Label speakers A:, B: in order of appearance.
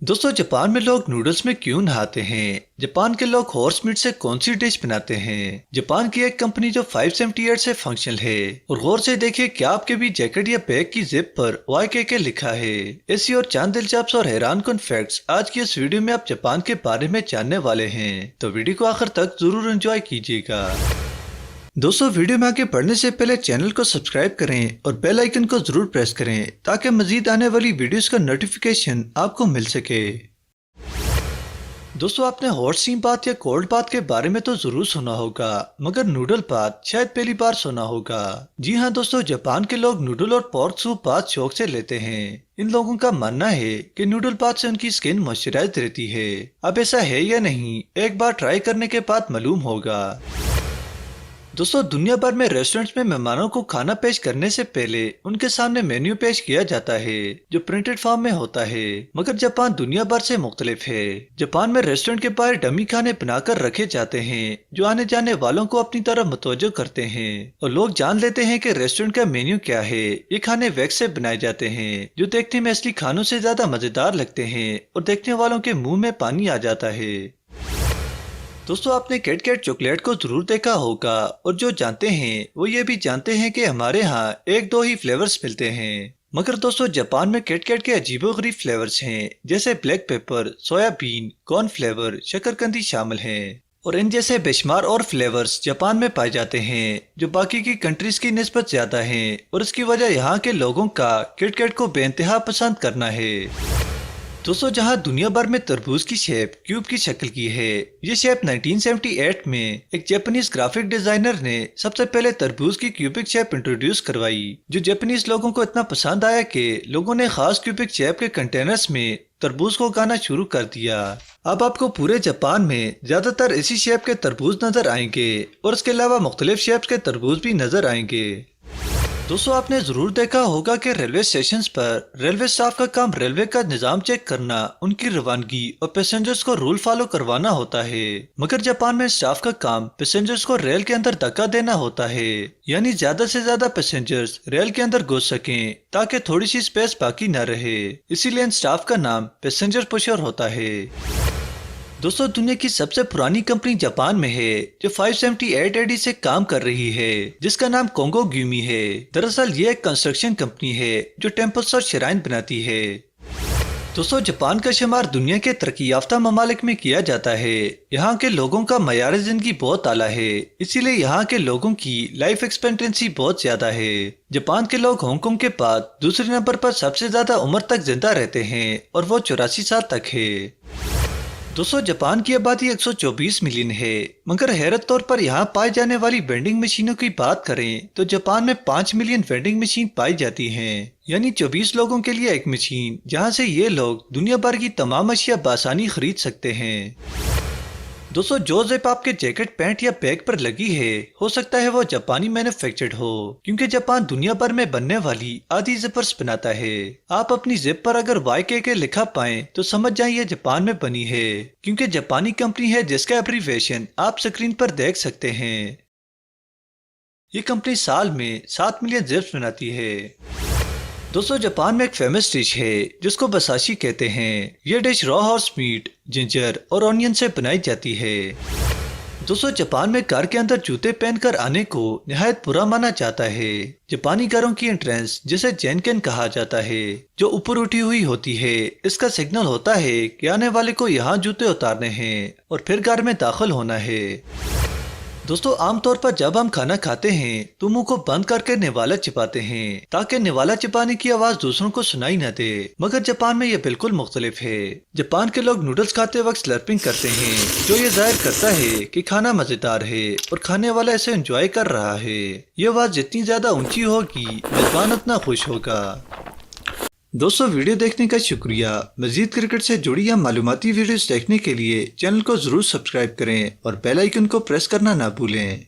A: दोस्तों, जापान में लोग नूडल्स में क्यों नहाते हैं? जापान के लोग हॉर्स मीट से कौन सी डिश बनाते हैं? जापान की एक कंपनी जो 578 से फंक्शनल है। और गौर से देखिए क्या आपके भी जैकेट या बैग की जिप पर YKK लिखा है। ऐसी और चांद दिलचस्प और हैरान कुन फैक्ट्स आज की इस वीडियो में आप जापान के बारे में जानने वाले हैं, तो वीडियो को आखिर तक जरूर एंजॉय कीजिएगा। दोस्तों, वीडियो में आगे बढ़ने से पहले चैनल को सब्सक्राइब करें और बेल आइकन को जरूर प्रेस करें ताकि मजीद आने वाली वीडियोस का नोटिफिकेशन आपको मिल सके। दोस्तों, आपने हॉट स्टीम बाथ या कोल्ड बाथ के बारे में तो जरूर सुना होगा, मगर नूडल बाथ शायद पहली बार सुना होगा। जी हाँ दोस्तों, जापान के लोग नूडल और पोर्क सूप बाथ शौक से लेते हैं। इन लोगों का मानना है कि नूडल बाथ से उनकी स्किन मॉइस्चराइज रहती है। अब ऐसा है या नहीं, एक बार ट्राई करने के बाद मालूम होगा। दोस्तों, दुनिया भर में रेस्टोरेंट्स में मेहमानों को खाना पेश करने से पहले उनके सामने मेन्यू पेश किया जाता है जो प्रिंटेड फॉर्म में होता है। मगर जापान दुनिया भर से मुख्तलिफ है। जापान में रेस्टोरेंट के बाहर डमी खाने बनाकर रखे जाते हैं जो आने जाने वालों को अपनी तरफ मुतवज्जो करते हैं और लोग जान लेते हैं कि रेस्टोरेंट का मेन्यू क्या है। ये खाने वैक्स से बनाए जाते हैं जो देखने में असली खानों से ज्यादा मजेदार लगते हैं और देखने वालों के मुंह में पानी आ जाता है। दोस्तों, आपने किटकैट चॉकलेट को जरूर देखा होगा और जो जानते हैं वो ये भी जानते हैं कि हमारे यहाँ एक दो ही फ्लेवर्स मिलते हैं। मगर दोस्तों, जापान में किटकैट के अजीबोगरीब फ्लेवर्स हैं, जैसे black pepper, soyabean, corn flavour, शकरकंदी शामिल हैं। और इन जैसे बेशुमार और फ्लेवर्स जापान में पाए जाते हैं जो बाकी की कंट्रीज की निस्बत ज्यादा हैं और इसकी वजह यहाँ के लोगों का किटकैट को बेइंतहा पसंद करना है। दोस्तों, जहां दुनिया भर में तरबूज की शेप क्यूब की शक्ल की है, ये शेप 1978 में एक जापानीज ग्राफिक डिजाइनर ने सबसे पहले तरबूज की क्यूबिक शेप इंट्रोड्यूस करवाई, जो जापानीज लोगों को इतना पसंद आया कि लोगों ने खास क्यूबिक शेप के कंटेनर्स में तरबूज को उगाना शुरू कर दिया। अब आपको पूरे जापान में ज्यादातर इसी शेप के तरबूज नजर आएंगे और इसके अलावा मुख्तलिफ शेप के तरबूज भी नजर आएंगे। दोस्तों, आपने जरूर देखा होगा कि रेलवे स्टेशंस पर रेलवे स्टाफ का काम रेलवे का निजाम चेक करना, उनकी रवानगी और पैसेंजर्स को रूल फॉलो करवाना होता है। मगर जापान में स्टाफ का काम पैसेंजर्स को रेल के अंदर धक्का देना होता है, यानी ज्यादा से ज्यादा पैसेंजर्स रेल के अंदर घुस सकें ताकि थोड़ी सी स्पेस बाकी न रहे। इसीलिए इन स्टाफ का नाम पैसेंजर पुशर होता है। दोस्तों, दुनिया की सबसे पुरानी कंपनी जापान में है जो 578 AD से काम कर रही है, जिसका नाम कोंगो ग्यूमी है। दरअसल ये एक कंस्ट्रक्शन कंपनी है जो टेम्पल्स और श्राइन बनाती है। दोस्तों, जापान का शुमार दुनिया के तरक्की याफ्ता ममालिक में किया जाता है। यहाँ के लोगों का मयार जिंदगी बहुत आला है, इसीलिए यहाँ के लोगों की लाइफ एक्सपेक्टेंसी बहुत ज्यादा है। जापान के लोग हांगकांग के बाद दूसरे नंबर पर सबसे ज्यादा उम्र तक जिंदा रहते हैं और वो 84 साल तक है। दोस्तों, जापान की आबादी 124 मिलियन है, मगर हैरत तौर पर यहाँ पाई जाने वाली वेंडिंग मशीनों की बात करें तो जापान में 5 मिलियन वेंडिंग मशीन पाई जाती हैं, यानी 24 लोगों के लिए एक मशीन, जहाँ से ये लोग दुनिया भर की तमाम अशिया बासानी खरीद सकते हैं। दोस्तों, जो जिप आपके जैकेट, पैंट या बैग पर लगी है, हो सकता है वो जापानी मैन्युफैक्चर्ड हो, क्योंकि जापान दुनिया भर में बनने वाली आधी जिपर्स बनाता है। आप अपनी जिप पर अगर YKK लिखा पाएं तो समझ जाएं ये जापान में बनी है, क्योंकि जापानी कंपनी है जिसका एब्रीविएशन आप स्क्रीन पर देख सकते हैं। ये कंपनी साल में 7 मिलियन जिप्स बनाती है। दोस्तों, जापान में एक फेमस डिश है जिसको बसाशी कहते हैं। यह dish raw horse meat, ginger और ऑनियन से बनाई जाती है। दोस्तों, जापान में कार के अंदर जूते पहनकर आने को निहायत बुरा माना जाता है। जापानी कारों की एंट्रेंस, जिसे जेनकेन कहा जाता है, जो ऊपर उठी हुई होती है, इसका सिग्नल होता है कि आने वाले को यहाँ जूते उतारने हैं और फिर कार में दाखिल होना है। दोस्तों, आमतौर पर जब हम खाना खाते हैं तो मुंह को बंद करके निवाला चिपाते हैं ताकि निवाला चिपाने की आवाज दूसरों को सुनाई न दे, मगर जापान में यह बिल्कुल मुख्तलिफ है। जापान के लोग नूडल्स खाते वक्त स्लर्पिंग करते हैं, जो ये जाहिर करता है कि खाना मजेदार है और खाने वाला इसे एंजॉय कर रहा है। ये आवाज जितनी ज्यादा ऊंची होगी, मेजबान उतना खुश होगा। दोस्तों, वीडियो देखने का शुक्रिया। मजीद क्रिकेट से जुड़ी या मालूमाती वीडियोस देखने के लिए चैनल को जरूर सब्सक्राइब करें और बेल आइकन को प्रेस करना ना भूलें।